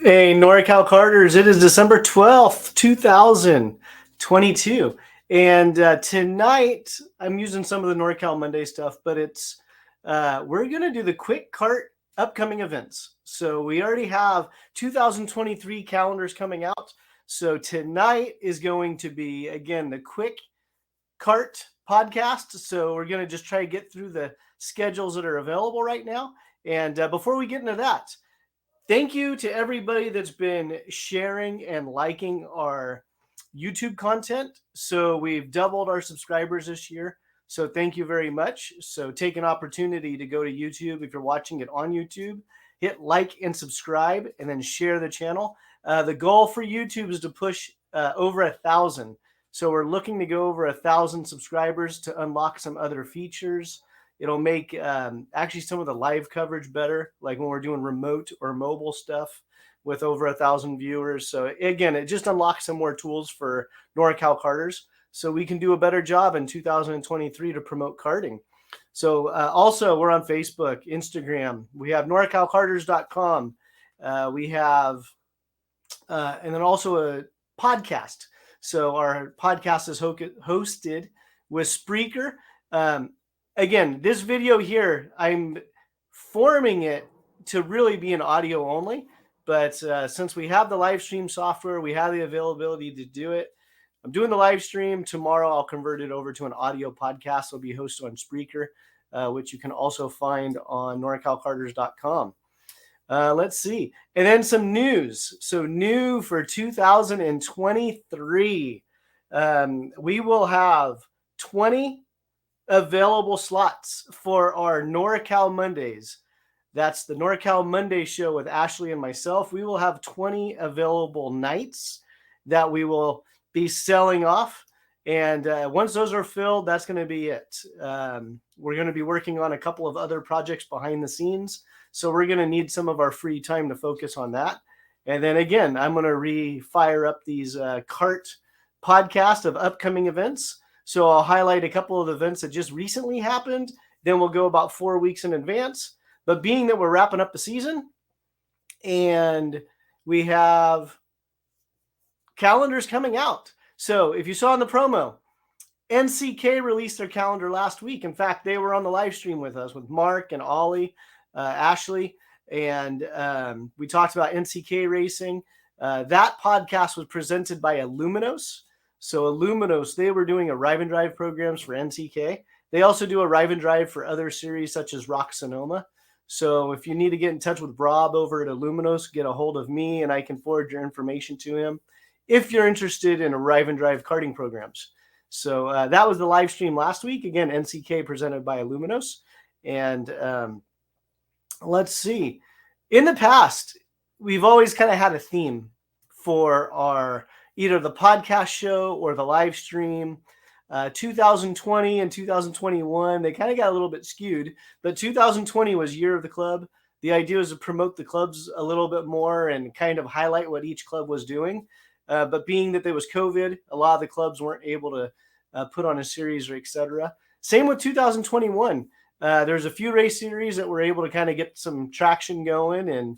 Hey, Norcal Karters, it is December 12th, 2022. And tonight, I'm using some of the Norcal Monday stuff, but it's we're going to do the quick kart upcoming events. So we already have 2023 calendars coming out. So tonight is going to be, again, the quick kart podcast. So we're going to just try to get through the schedules that are available right now. And before we get into that, thank you to everybody that's been sharing and liking our YouTube content. So we've doubled our subscribers this year. So thank you very much. So take an opportunity to go to YouTube. If you're watching it on YouTube, hit like and subscribe and then share the channel. The goal for YouTube is to push over 1,000. So we're looking to go over 1,000 subscribers to unlock some other features. It'll make actually some of the live coverage better, like when we're doing remote or mobile stuff with over 1,000 viewers. So again, it just unlocks some more tools for Norcal Karters so we can do a better job in 2023 to promote karting. So also we're on Facebook, Instagram. We have norcalkarters.com. We have, and then also a podcast. So our podcast is hosted with Spreaker. Again, this video here, I'm forming it to really be an audio only. But since we have the live stream software, we have the availability to do it. I'm doing the live stream. Tomorrow, I'll convert it over to an audio podcast. It'll be hosted on Spreaker, which you can also find on norcalkarters.com. Let's see. And then some news. So new for 2023. We will have 20 available slots for our Norcal Mondays. That's the Norcal Monday show with Ashley and myself. We will have 20 available nights that we will be selling off. And once those are filled, that's going to be it. We're going to be working on a couple of other projects behind the scenes. So we're going to need some of our free time to focus on that. And then again, I'm going to refire up these kart podcast of upcoming events. So I'll highlight a couple of events that just recently happened. Then we'll go about 4 weeks in advance. But being that we're wrapping up the season and we have calendars coming out. So if you saw in the promo, NCK released their calendar last week. In fact, they were on the live stream with us with Mark and Ollie, Ashley. And we talked about NCK racing. That podcast was presented by Illuminos. So Illuminos, they were doing arrive and drive programs for NCK. They also do arrive and drive for other series such as Rok-Sonoma. So if you need to get in touch with Rob over at Illuminos, get a hold of me and I can forward your information to him if you're interested in arrive and drive karting programs. So that was the live stream last week. Again, NCK presented by Illuminos. And let's see. In the past, we've always kind of had a theme for our either the podcast show or the live stream. 2020 and 2021, they kind of got a little bit skewed, but 2020 was year of the club. The idea was to promote the clubs a little bit more and kind of highlight what each club was doing. But being that there was COVID, a lot of the clubs weren't able to put on a series or et cetera. Same with 2021. There's a few race series that were able to kind of get some traction going and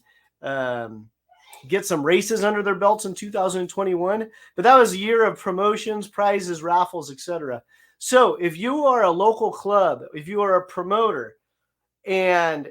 get some races under their belts in 2021. But that was a year of promotions, prizes, raffles, etc. So if you are a local club, if you are a promoter, and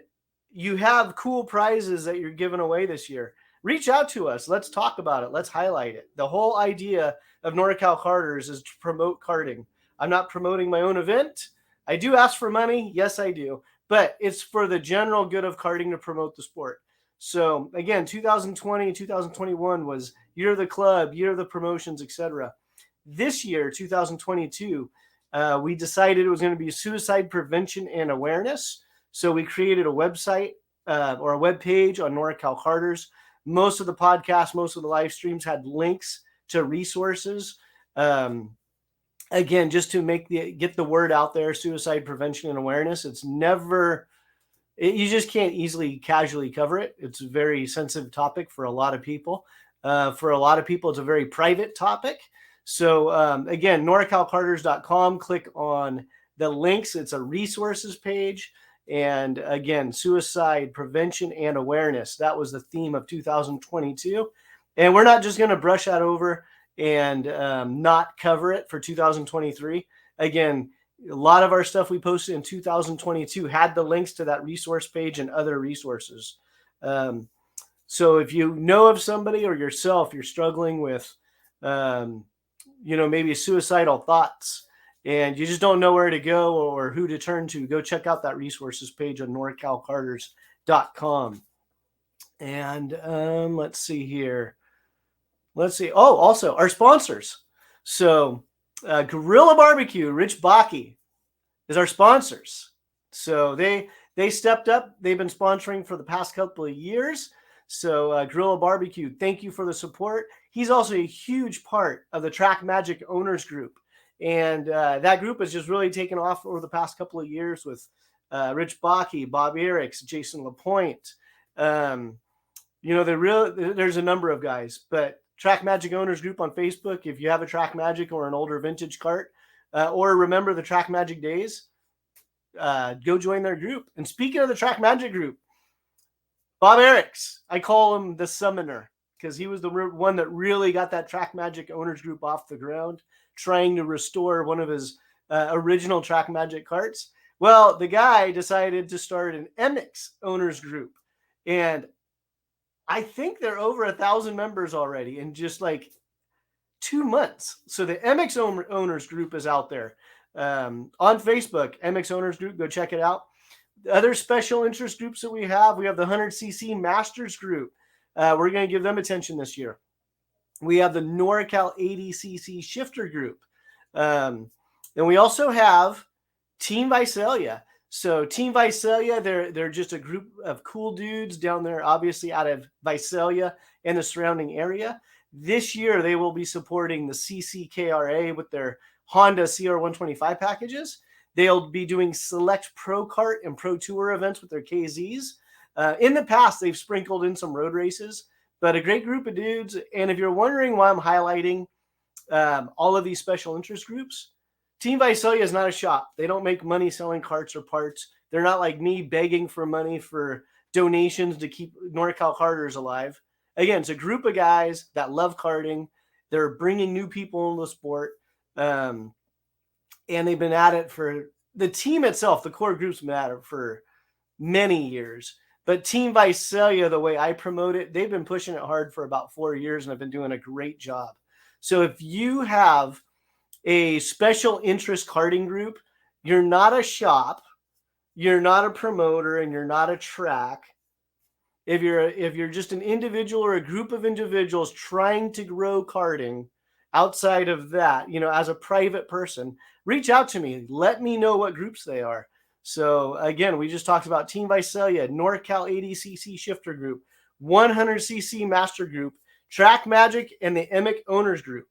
you have cool prizes that you're giving away this year, reach out to us. Let's talk about it. Let's highlight it. The whole idea of Norcal Karters is to promote karting. I'm not promoting my own event. I do ask for money. Yes, I do. But it's for the general good of karting to promote the sport. So again, 2020, 2021 was year of the club, year of the promotions, etc. This year, 2022, we decided it was going to be suicide prevention and awareness. So we created a website or a web page on Norcal Karters. Most of the podcasts, most of the live streams had links to resources. Again, just to get the word out there, suicide prevention and awareness. It's never, you just can't easily casually cover it. It's a very sensitive topic for a lot of people. For a lot of people, it's a very private topic. So again, norcalkarters.com, click on the links. It's a resources page. And again, suicide prevention and awareness. That was the theme of 2022. And we're not just going to brush that over and not cover it for 2023. Again, a lot of our stuff we posted in 2022 had the links to that resource page and other resources. So if you know of somebody or yourself, you're struggling with, maybe suicidal thoughts and you just don't know where to go or who to turn to, go check out that resources page on norcalkarters.com. And let's see here. Let's see. Oh, also our sponsors. So Gorilla Barbecue, Rich Bakke is our sponsors. So they stepped up. They've been sponsoring for the past couple of years. So Gorilla Barbecue, thank you for the support. He's also a huge part of the Track Magic Owners Group. And that group has just really taken off over the past couple of years with Rich Bakke, Bob Eriks, Jason LaPointe. There's a number of guys, but Track Magic Owners Group on Facebook. If you have a Track Magic or an older vintage kart, or remember the Track Magic days, go join their group. And speaking of the Track Magic group, Bob Eriks, I call him the summoner because he was the one that really got that Track Magic Owners Group off the ground, trying to restore one of his original Track Magic karts. Well, the guy decided to start an MX Owners Group, and I think they're over 1,000 members already in just like 2 months. So the MX Owners Group is out there on Facebook, MX Owners Group. Go check it out. The other special interest groups that we have the 100cc Masters Group. We're going to give them attention this year. We have the NorCal 80cc Shifter Group. And we also have Team Visalia. So Team Visalia, they're just a group of cool dudes down there, obviously out of Visalia and the surrounding area. This year, they will be supporting the CCKRA with their Honda CR125 packages. They'll be doing select Pro Kart and Pro Tour events with their KZs. In the past, they've sprinkled in some road races, but a great group of dudes. And if you're wondering why I'm highlighting all of these special interest groups, Team Visalia is not a shop. They don't make money selling karts or parts. They're not like me begging for money for donations to keep Norcal Karters alive. Again, it's a group of guys that love karting. They're bringing new people into the sport. And they've been at it for the team itself. The core group's been at it for many years. But Team Visalia, the way I promote it, they've been pushing it hard for about 4 years and have been doing a great job. So if you have a special interest karting group, you're not a shop, you're not a promoter, and you're not a track. If you're just an individual or a group of individuals trying to grow karting outside of that, as a private person, reach out to me. Let me know what groups they are. So again, we just talked about Team Visalia, NorCal 80cc Shifter Group, 100cc Master Group, Track Magic, and the EMIC Owners Group.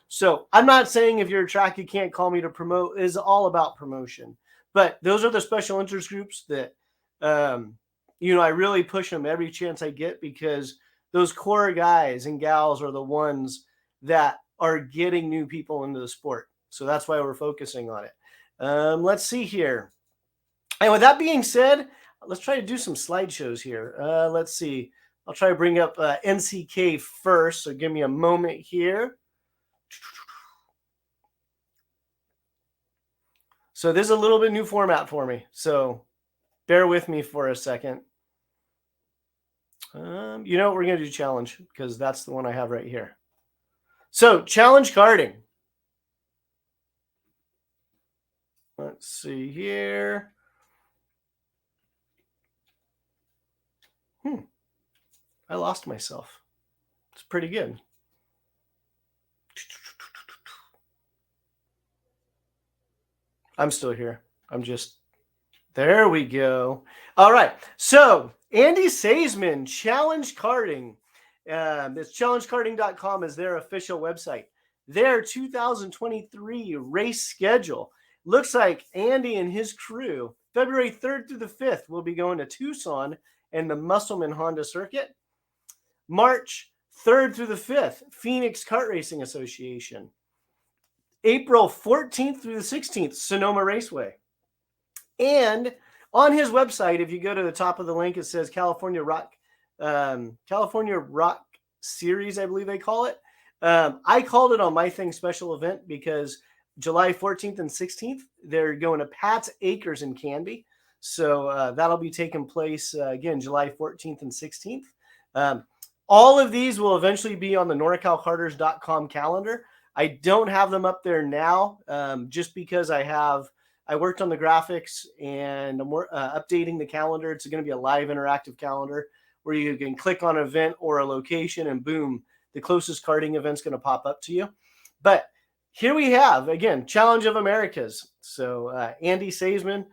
So I'm not saying if you're a track, you can't call me to promote. It's all about promotion. But those are the special interest groups that, I really push them every chance I get because those core guys and gals are the ones that are getting new people into the sport. So that's why we're focusing on it. Let's see here. And with that being said, let's try to do some slideshows here. Let's see. I'll try to bring up NCK first. So give me a moment here. So this is a little bit new format for me. So bear with me for a second. You know what? We're going to do challenge because that's the one I have right here. So challenge karting. Let's see here. I lost myself. It's pretty good. I'm still here. There we go. All right. So Andy Saisman, Challenge Karting. It's challengekarting.com is their official website. Their 2023 race schedule. Looks like Andy and his crew, February 3rd through the 5th, will be going to Tucson and the Musselman Honda Circuit. March 3rd through the 5th, Phoenix Kart Racing Association. April 14th through the 16th, Sonoma Raceway. And on his website, if you go to the top of the link, it says California Rock Series, I believe they call it. I called it on my thing special event because July 14th and 16th, they're going to Pat's Acres in Canby. So that'll be taking place, again, July 14th and 16th. All of these will eventually be on the NorcalKarters.com calendar. I don't have them up there now just because I worked on the graphics and I'm updating the calendar. It's going to be a live interactive calendar where you can click on an event or a location and boom, the closest karting event's going to pop up to you. But here we have, again, Challenge of Americas. So Andy Saisman,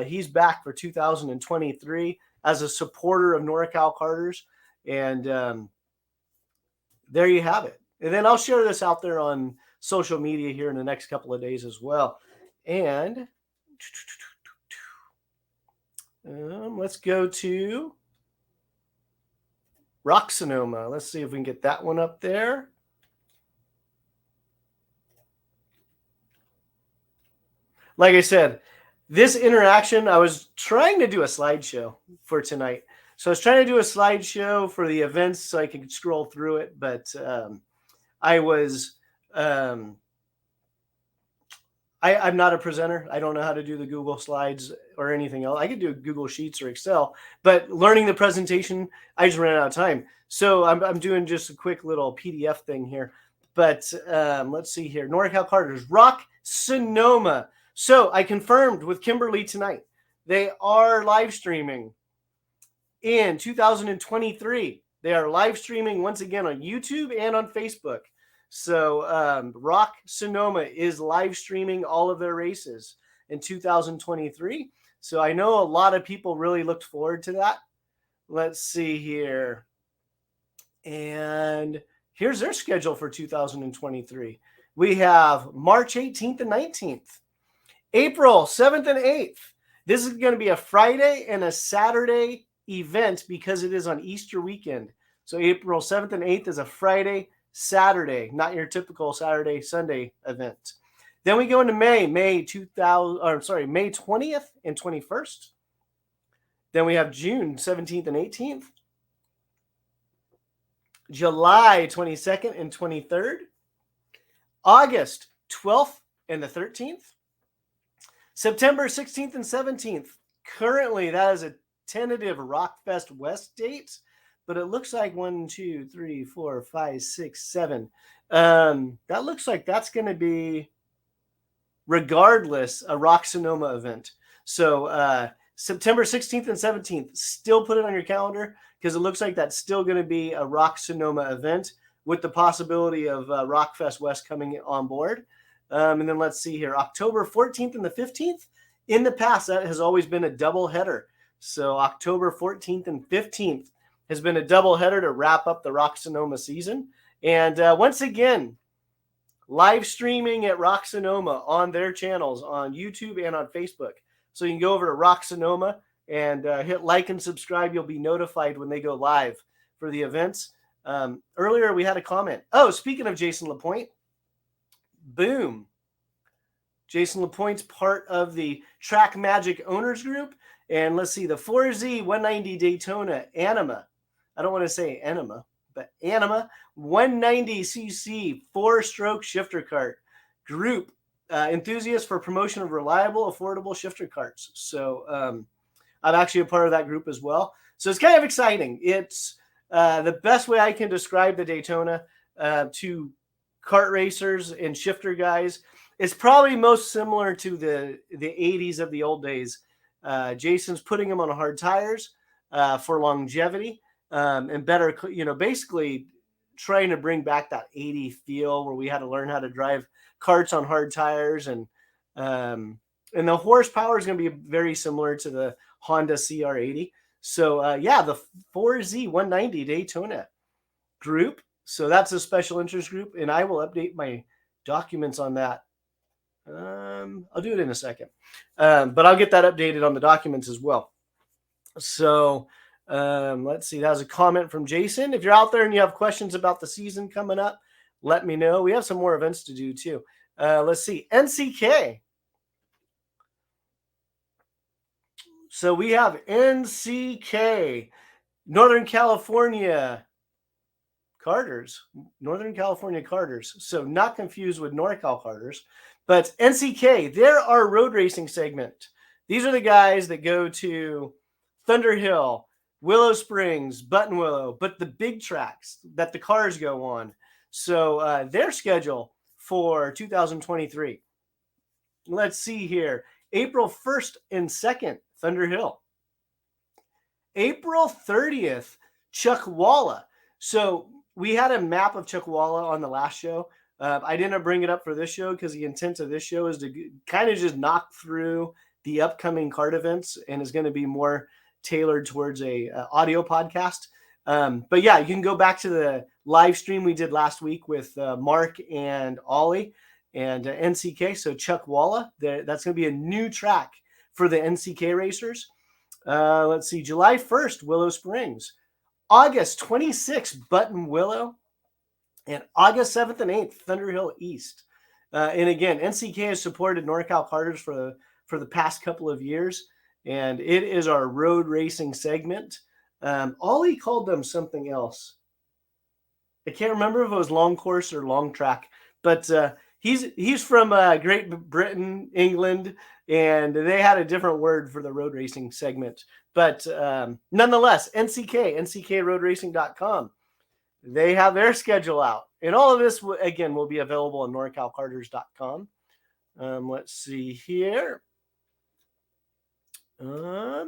he's back for 2023 as a supporter of NorCal Karters. And there you have it. And then I'll share this out there on social media here in the next couple of days as well. And let's go to rok-sonoma. Let's see if we can get that one up there. Like I said, this interaction, I was trying to do a slideshow for tonight. So I was trying to do a slideshow for the events so I could scroll through it, but I'm not a presenter. I don't know how to do the Google Slides or anything else. I could do Google Sheets or Excel, but learning the presentation, I just ran out of time. So I'm doing just a quick little PDF thing here. But let's see here. Norcal Karters, rok-sonoma. So I confirmed with Kimberly tonight. They are live streaming in 2023. They are live streaming once again on YouTube and on Facebook. So rok-sonoma is live streaming all of their races in 2023. So I know a lot of people really looked forward to that. Let's see here. And here's their schedule for 2023. We have March 18th and 19th. April 7th and 8th. This is going to be a Friday and a Saturday event because it is on Easter weekend. So April 7th and 8th is a Friday, Saturday, not your typical Saturday, Sunday event. Then we go into May 20th and 21st. Then we have June 17th and 18th. July 22nd and 23rd. August 12th and the 13th. September 16th and 17th. Currently, that is a tentative Rockfest West date, but it looks like 1, 2, 3, 4, 5, 6, 7. That looks like that's going to be, regardless, a rok-sonoma event. So September 16th and 17th, still put it on your calendar because it looks like that's still going to be a rok-sonoma event with the possibility of Rockfest West coming on board. And then let's see here, October 14th and the 15th. In the past, that has always been a double header. So October 14th and 15th has been a double header to wrap up the rok-sonoma season. And once again, live streaming at rok-sonoma on their channels on YouTube and on Facebook. So you can go over to rok-sonoma and hit like and subscribe. You'll be notified when they go live for the events. Earlier, we had a comment. Oh, speaking of Jason LaPointe, boom. Jason LaPointe's part of the Track Magic Owners Group. And let's see, the 4Z 190 Daytona Anima. I don't want to say Anima, but Anima 190cc 4-stroke shifter kart group. Enthusiasts for promotion of reliable, affordable shifter karts. So I'm actually a part of that group as well. So it's kind of exciting. It's the best way I can describe the Daytona to kart racers and shifter guys. It's probably most similar to the 80s of the old days. Jason's putting them on hard tires for longevity and better, basically trying to bring back that 80 feel where we had to learn how to drive karts on hard tires, and the horsepower is going to be very similar to the Honda CR80. So the 4Z190 Daytona group. So that's a special interest group, and I will update my documents on that. I'll do it in a second, but I'll get that updated on the documents as well. So let's see. That was a comment from Jason. If you're out there and you have questions about the season coming up, let me know. We have some more events to do too. Let's see. NCK. So we have NCK, Northern California Karters. So not confused with Norcal Karters, but NCK, they're our road racing segment. These are the guys that go to Thunderhill, Willow Springs, Buttonwillow, but the big tracks that the cars go on. So their schedule for 2023. Let's see here. April 1st and 2nd, Thunderhill. April 30th, Chuckwalla. So we had a map of Chuckwalla on the last show. I didn't bring it up for this show because the intent of this show is to kind of just knock through the upcoming kart events, and is going to be more tailored towards a audio podcast. But yeah, you can go back to the live stream we did last week with Mark and Ollie and NCK. So Chuckwalla, that's going to be a new track for the NCK racers. Let's see, July 1st, Willow Springs. August 26th, Buttonwillow. And August 7th and 8th, Thunderhill East. And again, NCK has supported Norcal Karters for the past couple of years, and it is our road racing segment. Ollie called them something else. I can't remember if it was long course or long track, but he's from Great Britain, England, and they had a different word for the road racing segment. But nonetheless, NCK Roadracing.com. They have their schedule out. And all of this, again, will be available on NorcalKarters.com. Let's see here. All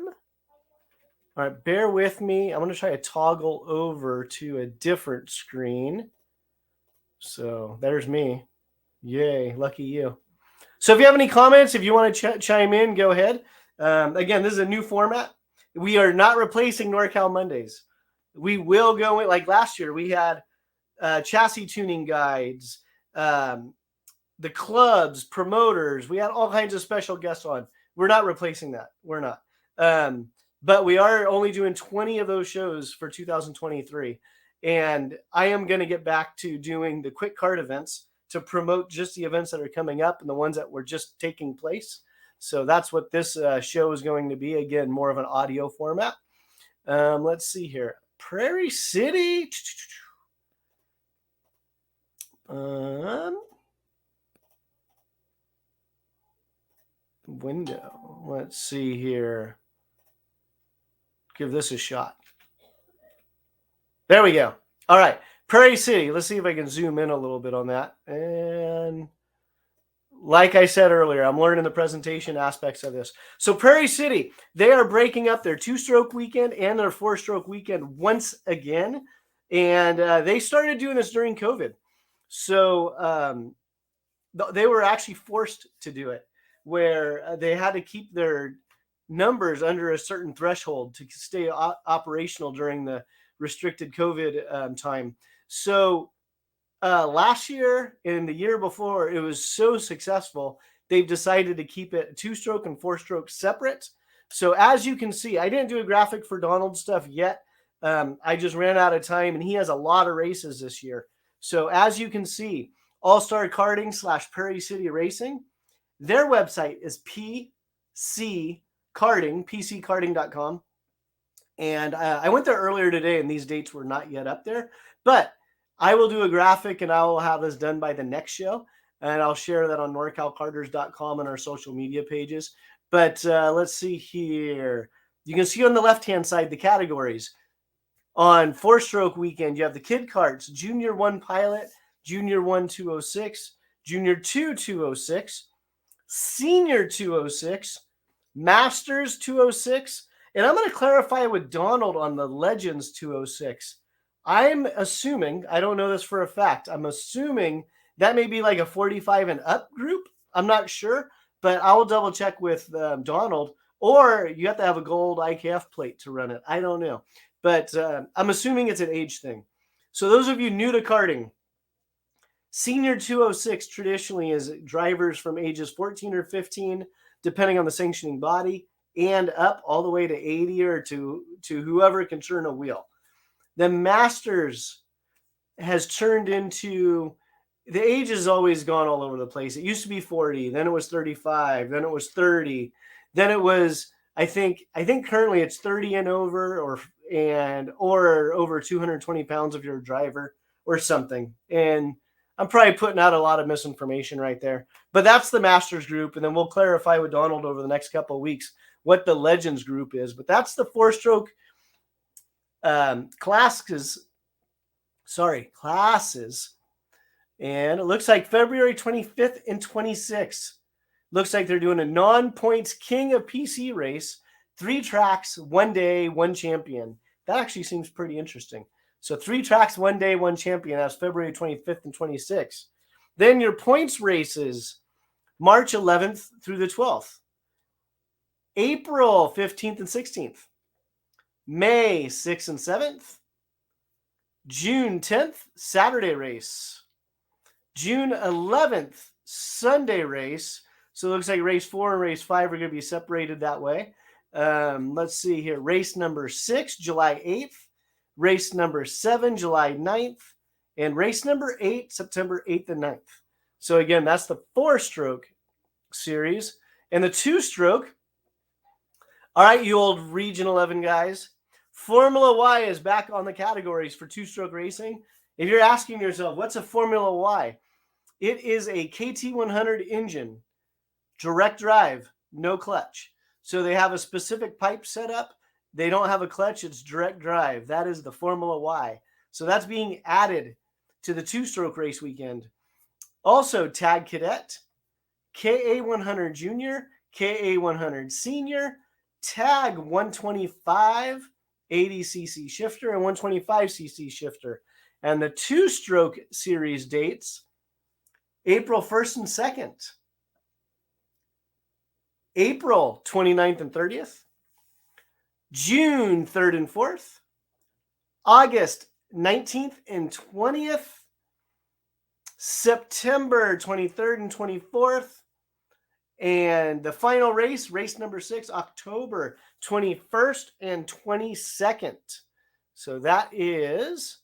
right, bear with me. I'm going to try to toggle over to a different screen. So there's me. Yay, lucky you. So if you have any comments, if you want to chime in, go ahead. Again, this is a new format. We are not replacing NorCal Mondays. We will go in, like last year, we had chassis tuning guides, the clubs, promoters. We had all kinds of special guests on. We're not replacing that. We're not. But we are only doing 20 of those shows for 2023. And I am going to get back to doing the quick kart events to promote just the events that are coming up and the ones that were just taking place. So that's what this show is going to be. Again, more of an audio format. Let's see here. Prairie City. Window. Let's see here. Give this a shot. There we go. All right. Prairie City. Let's see if I can zoom in a little bit on that. And like I said earlier, I'm learning the presentation aspects of this. So Prairie City, they are breaking up their 2-stroke weekend and their 4-stroke weekend once again. And they started doing this during COVID. So they were actually forced to do it, where they had to keep their numbers under a certain threshold to stay operational during the restricted COVID time. So last year and the year before, it was so successful, they've decided to keep it 2-stroke and 4-stroke separate. So as you can see, I didn't do a graphic for Donald's stuff yet. I just ran out of time, and he has a lot of races this year. So as you can see, All-Star Karting / Prairie City Racing, their website is PCkarting.com. And I went there earlier today, and these dates were not yet up there. But I will do a graphic, and I will have this done by the next show. And I'll share that on NorcalKarters.com and our social media pages. But let's see here. You can see on the left-hand side the categories. On 4-stroke weekend, you have the Kid Karts, Junior 1 Pilot, Junior 1 206, Junior 2 206, Senior 206, Masters 206, and I'm going to clarify with Donald on the Legends 206. I'm assuming, I don't know this for a fact, I'm assuming that may be like a 45 and up group. I'm not sure, but I will double check with Donald, or you have to have a gold IKF plate to run it. I don't know, but I'm assuming it's an age thing. So those of you new to karting, Senior 206 traditionally is drivers from ages 14 or 15, depending on the sanctioning body, and up all the way to 80 or to whoever can turn a wheel. The Masters has turned into, the age has always gone all over the place. It used to be 40, then it was 35, then it was 30, then it was, I think currently it's 30 and over, or over 220 pounds if you're a driver or something. And I'm probably putting out a lot of misinformation right there, but that's the Masters group. And then we'll clarify with Donald over the next couple of weeks what the Legends group is, but that's the 4-stroke classes. And it looks like February 25th and 26th. Looks like they're doing a non-points King of PC race, 3 tracks, 1 day, 1 champion. That actually seems pretty interesting. So 3 tracks, 1 day, 1 champion. That's February 25th and 26th. Then your points races, March 11th through the 12th. April 15th and 16th. May 6th and 7th. June 10th, Saturday race. June 11th, Sunday race. So it looks like race 4 and race 5 are going to be separated that way. Let's see here. Race number 6, July 8th. Race number 7, July 9th. And race number 8, September 8th and 9th. So again, that's the 4-stroke series. And the 2-stroke, all right, you old Region 11 guys, Formula Y is back on the categories for 2-stroke racing. If you're asking yourself, what's a Formula Y? It is a KT100 engine, direct drive, no clutch. So they have a specific pipe set up. They don't have a clutch. It's direct drive. That is the Formula Y. So that's being added to the 2-stroke race weekend. Also, Tag Cadet, KA100 Junior, KA100 Senior, Tag 125 80cc shifter and 125cc shifter. And the 2-stroke series dates, April 1st and 2nd, April 29th and 30th, June 3rd and 4th, August 19th and 20th, September 23rd and 24th, and the final race, race number 6, October 21st and 22nd. So that is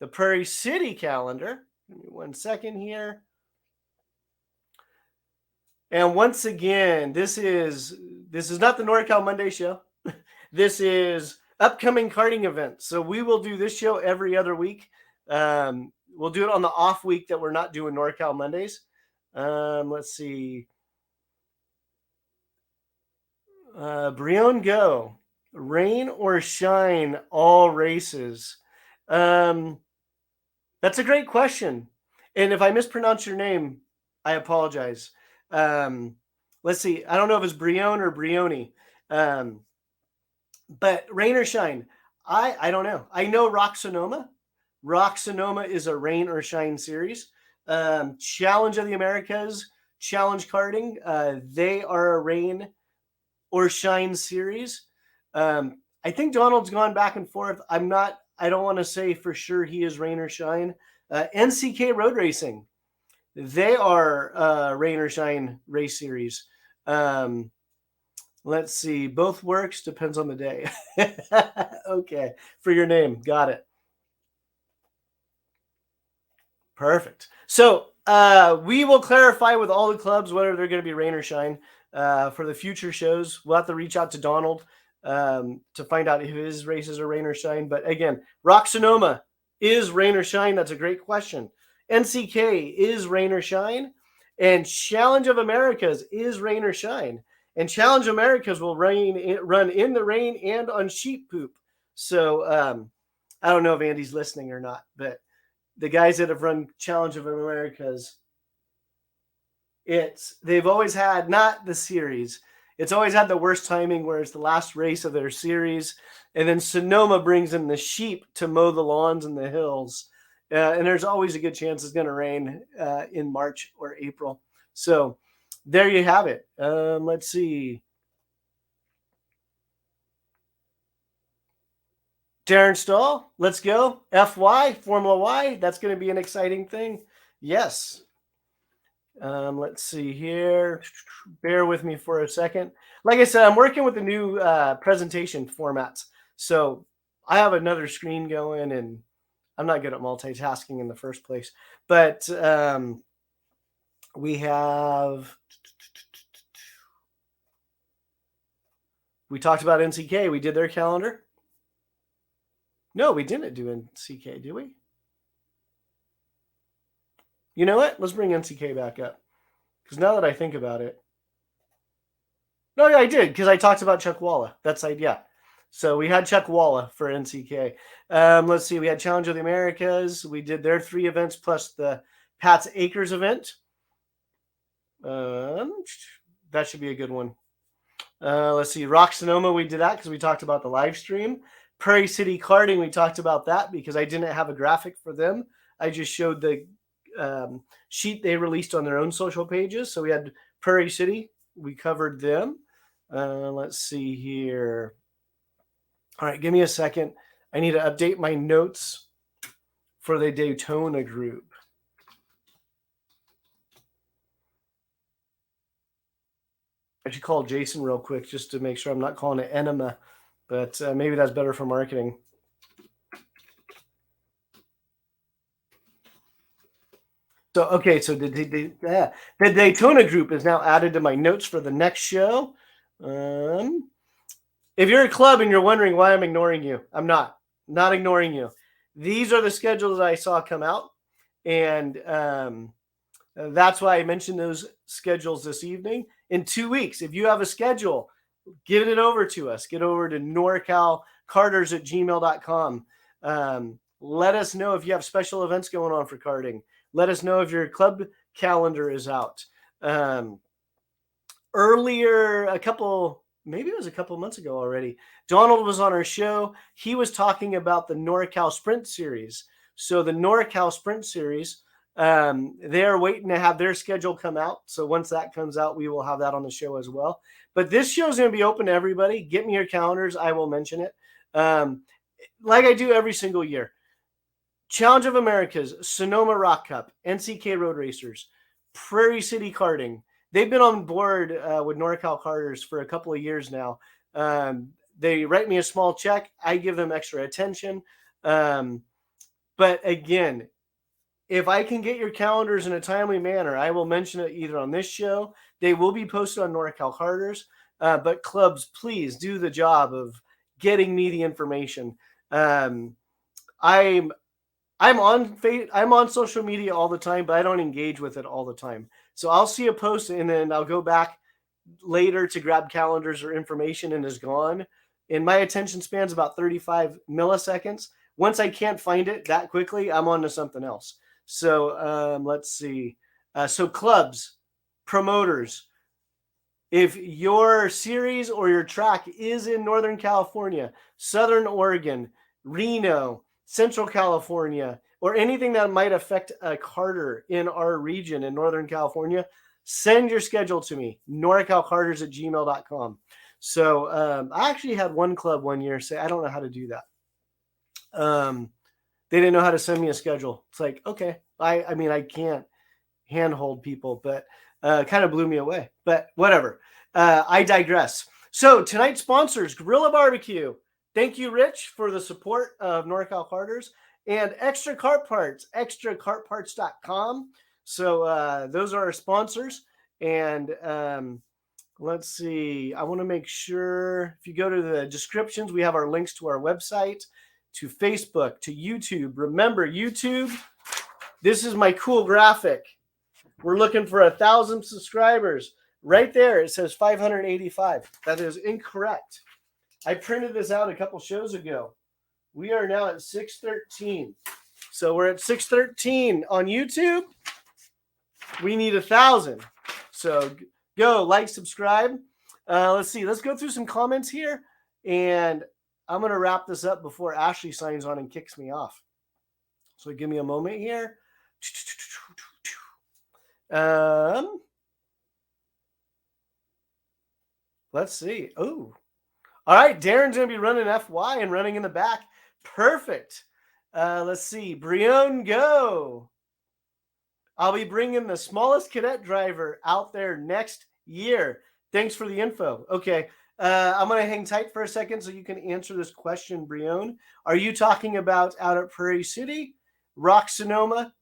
the Prairie City calendar. Give me 1 second here. And once again, this is not the NorCal Monday show. This is upcoming karting events. So we will do this show every other week. We'll do it on the off week that we're not doing NorCal Mondays. Let's see. Brion Go. Rain or shine, all races. That's a great question. And if I mispronounce your name, I apologize. Let's see. I don't know if it's Brion or Brioni. But rain or shine, I don't know. I know rok-sonoma. Rok-sonoma is a rain or shine series. Challenge of the Americas, Challenge Karting, they are a rain or shine series. I think Donald's gone back and forth. I don't want to say for sure he is rain or shine. NCK Road Racing, they are rain or shine race series. Let's see. Both works, depends on the day. Okay, for your name. Got it. Perfect. So we will clarify with all the clubs whether they're going to be rain or shine for the future shows. We'll have to reach out to Donald to find out if his races are rain or shine. But again, rok-sonoma is rain or shine. That's a great question. NCK is rain or shine. And Challenge of Americas is rain or shine. And Challenge Americas will run in the rain and on sheep poop. So I don't know if Andy's listening or not, but the guys that have run Challenge of Americas, they've always had, not the series, it's always had the worst timing where it's the last race of their series. And then Sonoma brings in the sheep to mow the lawns and the hills. And there's always a good chance it's going to rain in March or April. So there you have it. Let's see. Darren Stahl, let's go. FY, Formula Y, that's going to be an exciting thing. Yes. Let's see here. Bear with me for a second. Like I said, I'm working with the new presentation formats. So I have another screen going, and I'm not good at multitasking in the first place. But we talked about NCK. We did their calendar. No, we didn't do NCK, did we? You know what? Let's bring NCK back up. Because now that I think about it. No, yeah, I did, because I talked about Chuck Walla. Yeah. So we had Chuck Walla for NCK. Let's see. We had Challenge of the Americas. We did their 3 events plus the Pat's Acres event. That should be a good one. Let's see. Rok-Sonoma, we did that because we talked about the live stream. Prairie City Karting, we talked about that because I didn't have a graphic for them. I just showed the sheet they released on their own social pages. So we had Prairie City. We covered them. Let's see here. All right, give me a second. I need to update my notes for the Daytona group. I should call Jason real quick just to make sure I'm not calling it enema, but maybe that's better for marketing. So, okay, so the Daytona group is now added to my notes for the next show. If you're a club and you're wondering why I'm ignoring you, I'm not ignoring you. These are the schedules I saw come out, and that's why I mentioned those schedules this evening. In 2 weeks, if you have a schedule, get it over to us. Get over to norcalkarters@gmail.com. Let us know if you have special events going on for karting. Let us know if your club calendar is out. Earlier, maybe it was a couple months ago already, Donald was on our show. He was talking about the NorCal Sprint Series. So the NorCal Sprint Series, they're waiting to have their schedule come out. So once that comes out, we will have that on the show as well. But this show is going to be open to everybody. Get me your calendars. I will mention it. Like I do every single year. Challenge of Americas, Sonoma Rok Cup, NCK Road Racers, Prairie City Karting. They've been on board with Norcal Karters for a couple of years now. They write me a small check. I give them extra attention. But again, if I can get your calendars in a timely manner, I will mention it either on this show. They will be posted on Norcal Karters. But clubs, please do the job of getting me the information. I'm on social media all the time, but I don't engage with it all the time. So I'll see a post and then I'll go back later to grab calendars or information and it's gone. And my attention span's about 35 milliseconds. Once I can't find it that quickly, I'm on to something else. So let's see. So clubs, promoters, if your series or your track is in Northern California, Southern Oregon, Reno, Central California, or anything that might affect a karter in our region in Northern California, send your schedule to me, norcalkarters@gmail.com. So I actually had one club one year say, I don't know how to do that. They didn't know how to send me a schedule. It's like, okay, I mean, I can't handhold people, but kind of blew me away. But whatever. I digress. So tonight's sponsors, Gorilla Barbecue. Thank you, Rich, for the support of Norcal Karters and Extra Kart Parts, extrakartparts.com. So those are our sponsors. And let's see. I want to make sure if you go to the descriptions, we have our links to our website, to Facebook, to YouTube. Remember, YouTube, this is my cool graphic. We're looking for 1,000 subscribers. Right there, it says 585. That is incorrect. I printed this out a couple shows ago. We are now at 613. So we're at 613 on YouTube. We need 1,000. So go like, subscribe. Let's see. Let's go through some comments here. And I'm going to wrap this up before Ashley signs on and kicks me off. So give me a moment here. Let's see. Oh, all right. Darren's going to be running FY and running in the back. Perfect. Let's see. Brion, go. I'll be bringing the smallest cadet driver out there next year. Thanks for the info. Okay. I'm going to hang tight for a second so you can answer this question, Brion. Are you talking about out at Prairie City, Rok-Sonoma,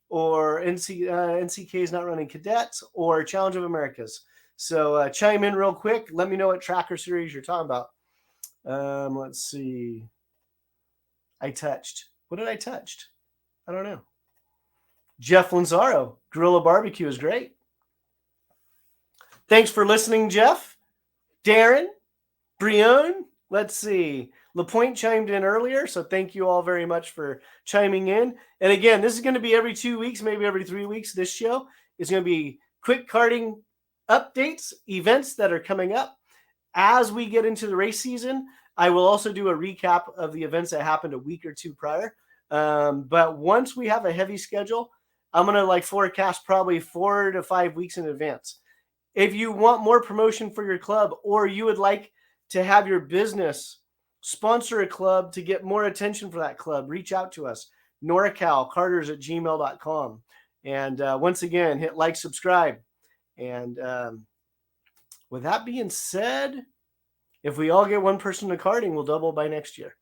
or NCK is not running cadets, or Challenge of Americas? So chime in real quick. Let me know what tracker series you're talking about. Let's see. I touched. What did I touch? I don't know. Jeff Lanzaro, Gorilla Barbecue is great. Thanks for listening, Jeff. Darren, Brion, let's see. LaPointe chimed in earlier, so thank you all very much for chiming in. And again, this is going to be every 2 weeks, maybe every 3 weeks. This show is going to be quick karting updates, events that are coming up. As we get into the race season, I will also do a recap of the events that happened a week or two prior. But once we have a heavy schedule, I'm going to forecast probably 4 to 5 weeks in advance. If you want more promotion for your club, or you would like to have your business sponsor a club to get more attention for that club, reach out to us, Norcal Karters at gmail.com. And once again, hit like, subscribe. And with that being said, if we all get one person to karting, we'll double by next year.